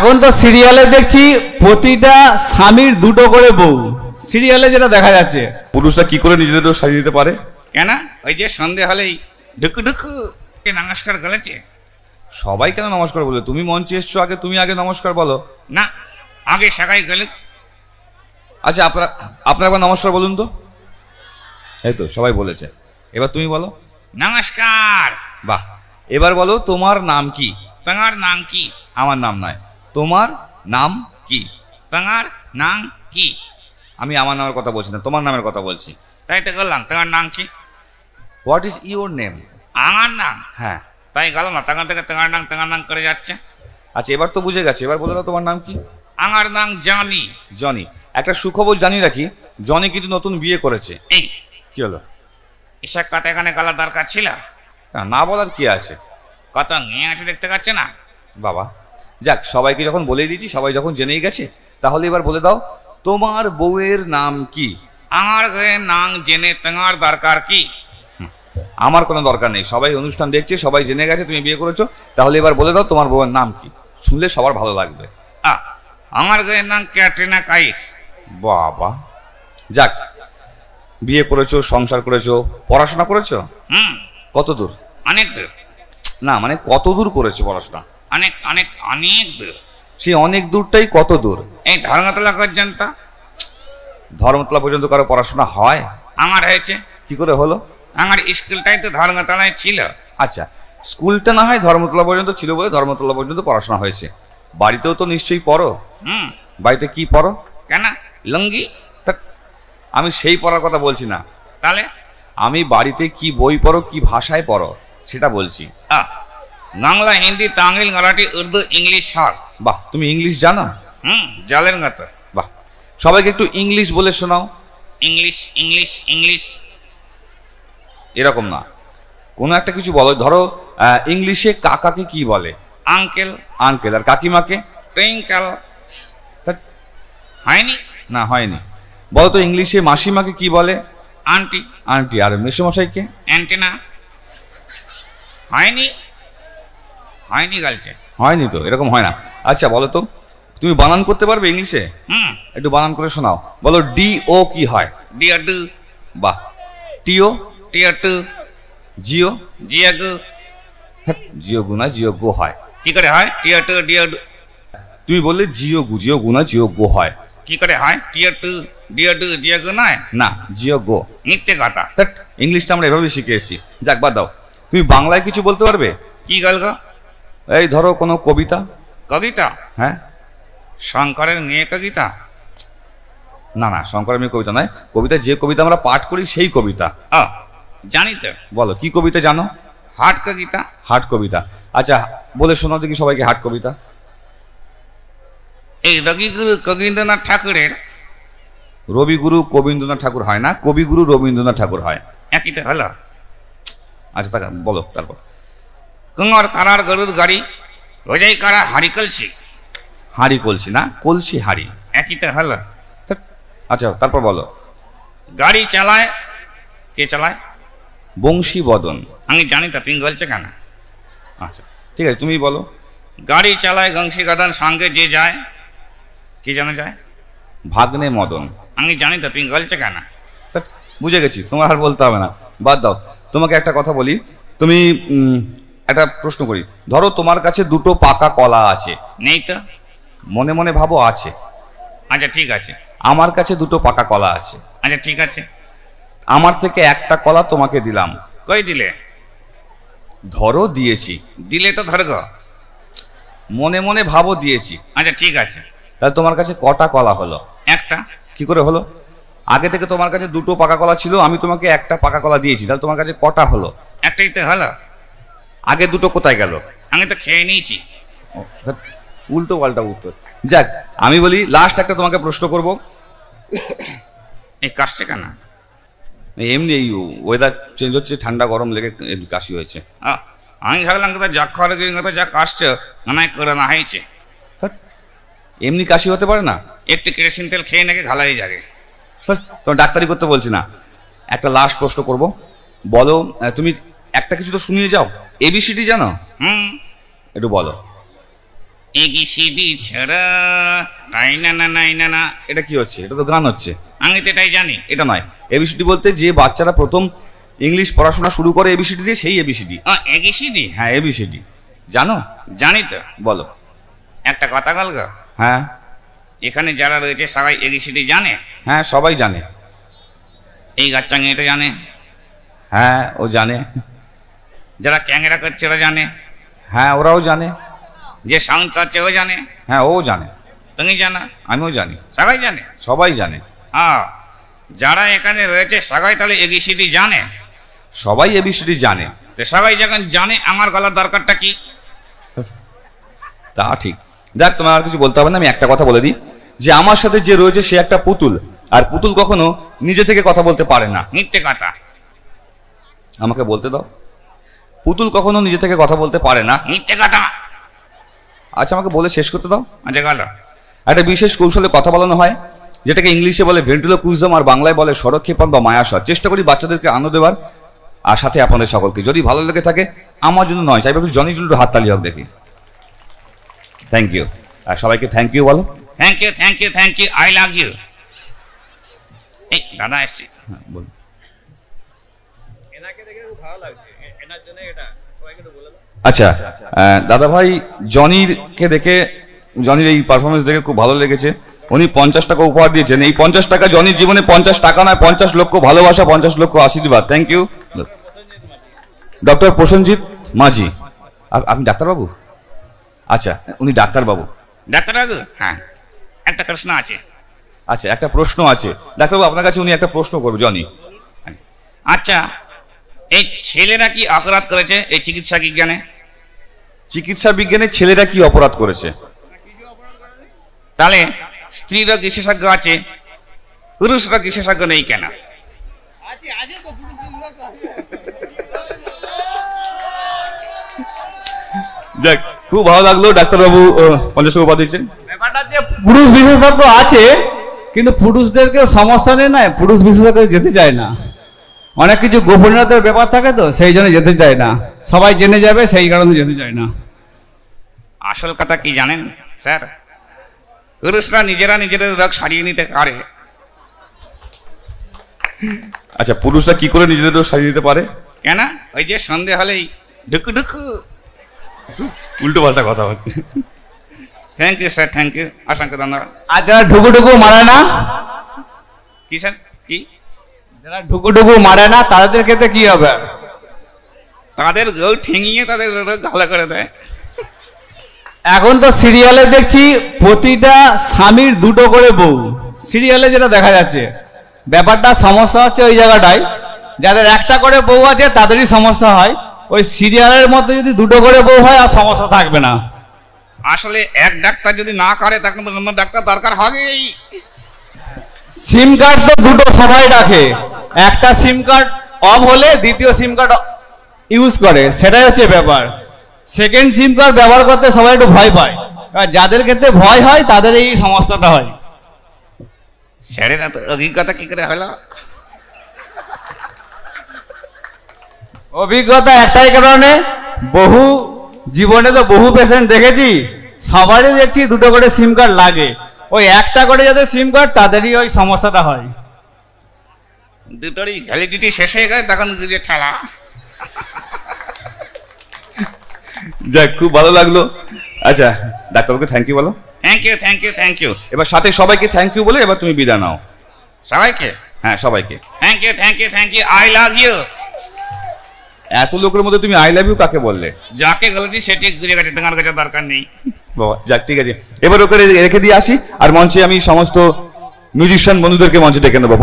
এখন তো সিরিয়ালে দেখছি প্রতিটা স্বামীর দুটো করে বউ, সিরিয়ালে যেটা দেখা যাচ্ছে। পুরুষরা কি করে নিজেদের সাজিয়ে দিতে পারে? কেন ওই যে সন্ধে হলেই ঢুকু ঢুকু নমস্কার গলেছে। সবাই কেন নমস্কার বলে? তুমি মঞ্চে এসছো, আগে তুমি আগে নমস্কার বলো না, আগে সবাই গেলে। আচ্ছা আপনারা একবার নমস্কার বলুন তো। এই তো সবাই বলেছে, এবার তুমি বলো নমস্কার। বাহ, এবার বলো তোমার নাম কি? তোমার নাম কি? আমার নাম নয়, তোমার নাম কি? তোমার নাম কি? আমি আমার নামের কথা বলছি না, তোমার নামের কথা বলছি। তাই তো বললাম তোমার নাম কি। What is your name? আমার নাম? হ্যাঁ। তাই গেল না, তখন থেকে তোমার নাম করে যাচ্ছে। আচ্ছা এবার তো বুঝে গেছে, এবার বলে দাও তোমার নাম কি? আমার নাম জনি। জনি। একটা সুখবর জানিয়ে রাখি, জনি কিন্তু নতুন বিয়ে করেছে। এই কি হলো? এসব কথা এখানে গলা দরকার ছিল? না বলার কি আছে, কত মেয়ে আছে দেখতে পাচ্ছে না? বাবা যাক, সবাইকে যখন বলে দিয়েছি, সবাই যখন জেনেই গেছে, তাহলে এবার বলে দাও তোমার বউয়ের নাম কি? আমার বউয়ের নাম জেনে তোমার দরকার কি? আমার কোনো দরকার নেই, সবাই অনুষ্ঠান দেখছে, সবাই জেনে গেছে তুমি বিয়ে করেছো, তাহলে এবার বলে দাও তোমার বউয়ের নাম কি, শুনলে সবার ভালো লাগবে। আমার বউয়ের নাম ক্যাটরিনা কাইফ। বাবা যাক, বিয়ে করেছো, সংসার করেছো, পড়াশোনা করেছো? কত দূর? অনেক দূর। না মানে কত দূর করেছো পড়াশোনা? অনেক অনেক অনেক দূর। সেই অনেক দূরটাই কত দূর? এই ধর্মতলা পর্যন্ত। ধর্মতলা পর্যন্ত কারো পড়াশোনা হয়? আমার হয়েছে। কি করে হলো? আমার স্কুলটাই তো ধর্মতলায় ছিল। আচ্ছা, স্কুলটা না হয় ধর্মতলা পর্যন্ত ছিল বলে ধর্মতলা পর্যন্ত পড়াশোনা হয়েছে, বাড়িতেও তো নিশ্চয়ই পড়ো। বাড়িতে কি পড়ো? কেন লুঙ্গি? আমি সেই পড়ার কথা বলছি না। তাহলে আমি বাড়িতে কি বই পড়ো, কি ভাষায় পড়ো সেটা বলছি। বাংলা, হিন্দি, তামিল, মারাঠি, উর্দু, ইংলিশ সব। বাহ, তুমি ইংলিশ জানো? জলের মতো। বাহ, সবাইকে একটু ইংলিশ বলে শোনাও। English English English. এরকম না, কোনো একটা কিছু বলো। ধরো ইংলিশে কাকাকে কি বলে? আঙ্কেল। আঙ্কেল। আর কাকিমাকে? টুইঙ্কেল। হয়নি? না হয়নি। বলো তো ইংলিশে মাসিমাকে কি বলে? আন্টি। আন্টি। আর মেসোমশাইকে? অ্যান্টেনা। হয়নি? হয়নি গালছে। হয়নি তো, এরকম হয় না। আচ্ছা বলো তো, তুমি বানান করতে পারবে ইংলিশে? একটু বানান করে শোনাও। বলো ডি ও কি হয়? Dear do. বাহ। টিও? টিয়ার টু। জিও? জিয়া গু। জিও গুনা জিও গো হয়। কি করে হয়? টিয়ার টু ডিয়ার ডু। তুমি বললে জিও গু, জিও গুনা জিও গো হয়। কি করে হয়? টিয়ার টু ডিয়ার ডু জিয়া গু নয়? না, জিও গো। মিথ্যে কথা। ইংলিশটা আমরা এভাবে শিখে এসেছি। যাক বাদ দাও, তুমি বাংলায় কিছু বলতে পারবে? কি গল্প? এই ধরো কোনো কবিতা। কবিতা? হ্যাঁ। শঙ্করের মেয়ে কবিতা? না না, শঙ্করের মেয়ে কবিতা নয়। কবিতা যে কবিতা আমরা পাঠ করি সেই কবিতা। জানি তো। বলো কি কবিতা জানো? হাট কবিতা। হাট কবিতা। আচ্ছা বলে শোনাও দেখি সবাইকে হাট কবিতা। এই রবিগুরু কবীন্দ্রনাথ ঠাকুরের। রবিগুরু কবীন্দ্রনাথ ঠাকুর হয় না, কবিগুরু রবীন্দ্রনাথ ঠাকুর হয়। একই তো হলো। আচ্ছা তা বলো তারপর। কুঙর কারার গরুর গাড়ি, রোজাই কারা হাড়ি কলসি। হাড়ি কলসি না, কলসি হাড়ি। একই তো হলো। আচ্ছা তারপর বলো। গাড়ি চালায় কে চালায়? বংশী বদন। আমি জানি তা, তুমি বলছো কেন? আচ্ছা ঠিক আছে, তুমি বলো। গাড়ি চালায় বংশী গদন, সঙ্গে যে যায় কি জানা যায়? ভাগ্নে মদন। আমি জানি তা, তুমি বলছো কেন? বুঝে গেছি, তোমার আর বলতে হবে না, বাদ দাও। তোমাকে একটা কথা বলি, তুমি একটা প্রশ্ন করি। ধরো তোমার কাছে দুটো পাকা কলা আছে। নেই তো। মনে মনে ভাবো আছে। আচ্ছা ঠিক আছে। আমার কাছে দুটো পাকা কলা আছে। আচ্ছা ঠিক আছে। আমার থেকে একটা কলা তোমাকে দিলাম। কই দিলে? ধরো দিয়েছি। দিলে তো ধর গো। মনে মনে ভাবো দিয়েছি। আচ্ছা ঠিক আছে। তাহলে তোমার কাছে কটা কলা হলো? একটা। কি করে হলো? আগে থেকে তোমার কাছে দুটো পাকা কলা ছিল, আমি তোমাকে একটা পাকা কলা দিয়েছি, তাহলে তোমার কাছে কটা হলো? একটাই তো হলো। আগে দুটো কোথায় গেল? আমি তো খেয়ে নিয়েছি। উল্টো পাল্টা উত্তর। যাক আমি বলি, লাস্ট একটা তোমাকে প্রশ্ন করব। এই কাশছে কেন? এমনি এই ওয়েদার চেঞ্জ হচ্ছে, ঠান্ডা গরম লেগে কাশি হয়েছে। আমি ভাবলাম কথা যা খরচ কথা যা কাশছে মনে করে না হয়েছে। এমনি কাশি হতে পারে না? একটু কেরোসিন তেল খেয়ে নাকি ঘালাই যাবে। তোমার ডাক্তারি করতে বলছি না। একটা লাস্ট প্রশ্ন করব, বলো তুমি একটা কিছু তো শুনিয়ে যাও। এবিসিডি জানো? একটু বলো। এগিসিডি ছাড়া নাই না না নাই না না। এটা কি হচ্ছে? এটা তো গান হচ্ছে। আমি তো এটাই জানি। এটা নয়। এবিসিডি বলতে যে বাচ্চারা প্রথম ইংলিশ পড়াশোনা শুরু করে এবিসিডি দিয়ে, সেই এবিসিডি। এগিসিডি? হ্যাঁ এবিসিডি জানো? জানি তো। বলো। একটা কথা বল গো। হ্যাঁ এখানে যারা রয়েছে সবাই এগিসিডি জানে? হ্যাঁ সবাই জানে। এই গাচ্চাঙ্গে এটা জানে? হ্যাঁ ও জানে। যারা ক্যাংরা করছে ওরা জানে? হ্যাঁ ওরাও জানে। যে সাউন্ড করছে ও জানে? হ্যাঁ ও জানে। তুমি জানো? আমিও জানি। সবাই জানে? সবাই জানে। যারা এখানে রয়েছে সবাই তাহলে এগিসিডি জানে? সবাই এবিসিডি জানে। তো সবাই যখন জানে আমার গলার দরকারটা কি? তা ঠিক। দেখ তোমার আর কিছু বলতে হবে না, আমি একটা কথা বলে দিই যে আমার সাথে যে রয়েছে সে একটা পুতুল, আর পুতুল কখনো নিজে থেকে কথা বলতে পারে না। মিথ্যে কথা। আমাকে বলতে দাও। পুতুল কখনো নিজে থেকে কথা বলতে পারে না। মিথ্যে কথা। আচ্ছা আমাকে বলে শেষ করতে দাও। আচ্ছা গেল। একটা বিশেষ কৌশলে কথা বলানো হয়, যেটাকে ইংলিশে বলে ভেন্ট্রিলোকুইজম, আর বাংলায় বলে স্বরক্ষেপণ বা মায়াসর। চেষ্টা করি বাচ্চাদেরকে আনন্দ দেওয়ার, আর সাথে আপনাদের সকলকে। যদি ভালো লেগে থাকে, আমার জন্য নয়, চাইবে একটু জনি জন্য হাততালি হোক দেখি। Thank you. আর সবাইকে থ্যাংক ইউ বলো। Thank you thank you thank you, I love you. এই দাদা এসছি। হ্যাঁ বলো। আচ্ছা দাদা ভাই, জনিরকে দেখে, জনির এই পারফরমেন্স দেখে খুব ভালো লেগেছে। উনি 50 টাকা উপহার দিয়েছেন। এই 50 টাকা জনির জীবনে 50 টাকা নয়, 50 লক্ষ ভালোবাসা, 50 লক্ষ আশীর্বাদ। Thank you. ডক্টর প্রসেনজিৎ মাঝি। আপনি ডাক্তারবাবু? আচ্ছা উনি ডাক্তারবাবু। ডাক্তারবাবু? হ্যাঁ একটা প্রশ্ন আছে। আচ্ছা একটা প্রশ্ন আছে ডাক্তারবাবু আপনার কাছে, উনি একটা প্রশ্ন করবে জনি। আচ্ছা এই ছেলেরা কি অপরাধ করেছে এই চিকিৎসা বিজ্ঞানে? চিকিৎসা বিজ্ঞানে ছেলেরা কি অপরাধ করেছে? তাহলে স্ত্রীরা বিশেষজ্ঞ আছে, পুরুষরা বিশেষজ্ঞ নেই কেন? দেখ খুব ভালো লাগলো ডাক্তারবাবু 50 টাকা উপহার দিয়েছেন। ব্যাপারটা যে পুরুষ বিশেষজ্ঞ আছে, কিন্তু পুরুষদেরকেও সমস্যা নেই, না পুরুষ বিশেষজ্ঞ যেতে চায় না। অনেক কিছু গোপনীয়তার ব্যাপার থাকে, তো সেই জন্য যেতে চায় না। সবাই জেনে যাবে, সেই কারণে যেতে চায় না। আসল কথা কি জানেন স্যার? পুরুষরা নিজেরা নিজেদের রোগ সারিয়ে নিতে পারে। আচ্ছা পুরুষরা কি করে নিজেদের রোগ সারিয়ে দিতে পারে? কেন? ওই যে সন্ধে হলেই ঢুকু ঢুকু। উল্টো পাল্টা কথা হচ্ছে। Thank you sir, thank you, অসংখ্য ধন্যবাদ। আর যারা ঢুকুঢুকু মারে না, কি স্যার কি? যারা ঢুকুঢুকু মারে না তাদের ক্ষেত্রে কি হবে? তাদের গৌ ঠেঙিয়ে তাদের রোগ ভালো করে দেয়। এখন তো সিরিয়ালে দেখছি প্রতিটা স্বামীর দুটো করে বউ, সিরিয়ালে যেটা দেখা যাচ্ছে। ব্যাপারটা সমস্যা হচ্ছে ওই জায়গাটায়, যাদের একটা করে বউ আছে তাদেরই সমস্যা হয়। ওই সিরিয়ালের মধ্যে যদি দুটো করে বউ হয় আর সমস্যা থাকবে না। আসলে এক ডাক্তার যদি না করে তখন অন্য ডাক্তার দরকার হবেই। সিম কার্ড তো দুটো সবাই রাখে, একটা সিম কার্ড অফ হলে দ্বিতীয় সিম কার্ড ইউজ করে, সেটাই হচ্ছে ব্যাপার। সেকেন্ড সিম কার্ড ব্যবহার করতে সবাই একটু ভয় পায়, যাদের ক্ষেত্রে ভয় হয় তাদের এই সমস্যাটা হয়। স্যারের এত অভিজ্ঞতা কি করে হলো? অভিজ্ঞতা একটাই কারণে, বহু জীবনে তো বহু পেশেন্ট দেখেছি, সবারই দেখছি দুটো করে সিম কার্ড লাগে। ওই একটা করে যাদের সিম কার্ড তাদেরই ওই সমস্যাটা হয়। দুটোরই ভ্যালিডিটি শেষ হয়ে গেছে তখন বুঝে ঠেলা। যাক খুব ভালো লাগলো। আচ্ছা ডাক্তারবাবুকে থ্যাংক ইউ বলো। Thank you thank you thank you. এবার সাথে সবাইকে থ্যাংক ইউ বলে এবার তুমি বিদায় নাও। সবাইকে? হ্যাঁ সবাইকে। Thank you thank you thank you, I love you. এত লোকের মধ্যে তুমি আই লাভ ইউ কাকে বললে? যাকে বলেছি সেটি বুঝে গেছে, তোমার কাছে দরকার নেই। বাবা যাক ঠিক আছে, এবার ওকে রেখে দিয়ে আসি, আর মঞ্চে আমি সমস্ত মিউজিশিয়ান বন্ধুদেরকে মঞ্চে ডেকে নেবো।